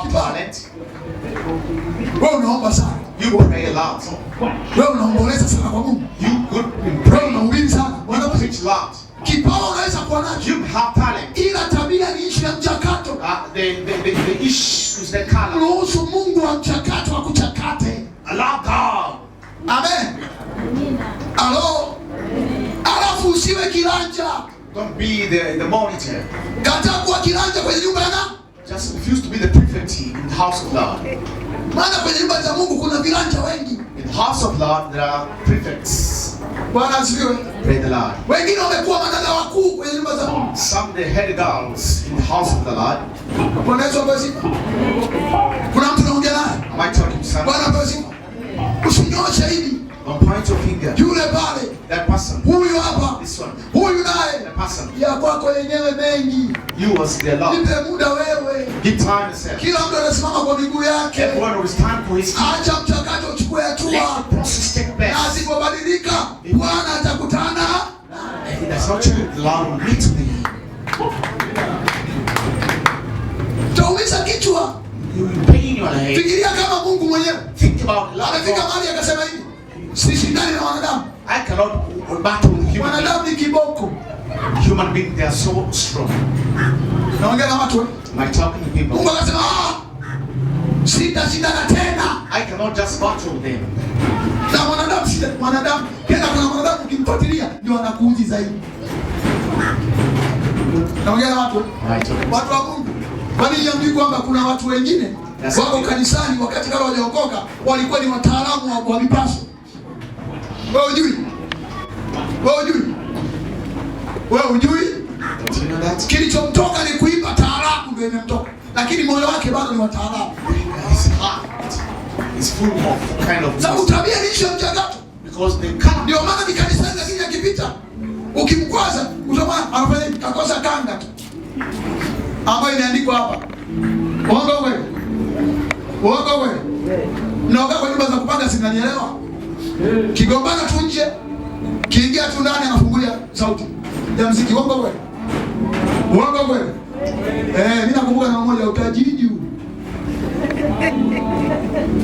have talent. Wewe unaomba sana. You pray a lot. Wewe unaomboleza sana kwa Mungu. You good in prayer. Unahubiri sana. You preach a lot. Kipawa unaweza kuwa nacho. You have talent. Ila tabia ni issue ya mchakato. The issue is the color. Ruhusu Mungu wa mchakato akuchakate. Allow God. Amen. Alo. Alafu usiwe kiranja. Don't be the monitor. Kataa kuwa kiranja kwenye nyumba ya Mungu. Just refuse to be the prefect in the house of God. Maana kwenye nyumba za Mungu kuna viranja wengi. In the house of Lord there are prefects. Bwana asifiwe. Praise the Lord. Wengine wamekuwa madada wakuu kwenye nyumba za Mungu. Some the head girls in the house of the Lord. Bwana Yesu asifiwe. Kuna mtu anaongea naye. Am I talking to someone? Bwana asifiwe. Usinyoshe hivi. Don't point your finger. Yule pale. That person. Huyu hapa. This one. Huyu naye. That person. Ya kwako yenyewe mengi. You was the Lord. Nipe muda wewe. Give time yourself. Kila mtu anasimama kwa miguu yake. Everyone will stand for his feet. Acha mchakato uchukue hatua. Let the process take place. Na asipobadilika, Bwana atakutana. If it does not change, the Lord will meet me. Taumiza kichwa. You will pain your head. Fikiria kama Mungu mwenyewe. Think about the Lord. Amefika mahali akasema hivi. Sishindani na wanadamu. I cannot battle with human beings. Wanadamu ni kiboko. Human beings, they are so strong. Naongea na watu. Am I talking to people? Mungu akasema, shindana tena. I cannot just battle them. Na mwanadamu, tena kuna mwanadamu ukimfuatilia ndio anakuuzi zaidi. Naongea na watu. Watu wa Mungu. Kwani hamjui kwamba kuna watu wengine wako kanisani wakati kama wajaokoka walikuwa ni wataalamu wa mipaso. Wewe hujui? Wewe hujui? Kilichomtoka ni kuimba taarabu ndio imemtoka. Lakini moyo wake bado ni wa taarabu. His heart is full of kind of. Sababu tabia ni issue ya mchakato. Because the kind. Ndio maana ni kanisani lakini akipita ukimkwaza utaona anafanya kakosa kanga tu. Ambayo imeandikwa hapa. Uongo wewe. Mnaoga kwa nyumba za kupanga sinanielewa. Kigombana tu nje. Kiingia tu ndani anafungulia sauti ya muziki. Uongo wewe. Mimi nakumbuka na mmoja utajiji.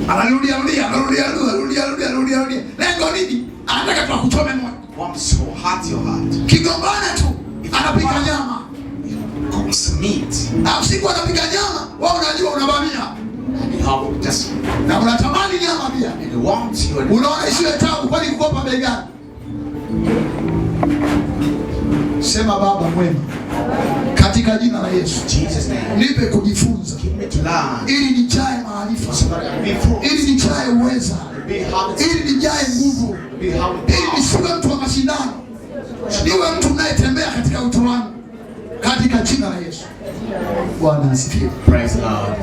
Anarudia. Lengo nini? Anataka tu akuchome moyo. Wants to hurt your heart. Kigombana tu anapika nyama. Cooks meat. Usiku anapika nyama, wewe unajua unabamia. You have just. Na unatamani nyama pia. And you want you. Unaona isiwe tabu kwani kukopa bei gani? Sema Baba mwema. Katika jina la Yesu. Jesus name. Nipe kujifunza. Give me to learn. Ili nijae maarifa. So that I be full. Ili nijae uweza. Ili nijae nguvu. Ili nisiwe mtu wa mashindano. Niwe mtu unayetembea katika utu wangu. Katika jina la Yesu. Bwana asifiwe. Praise the Lord.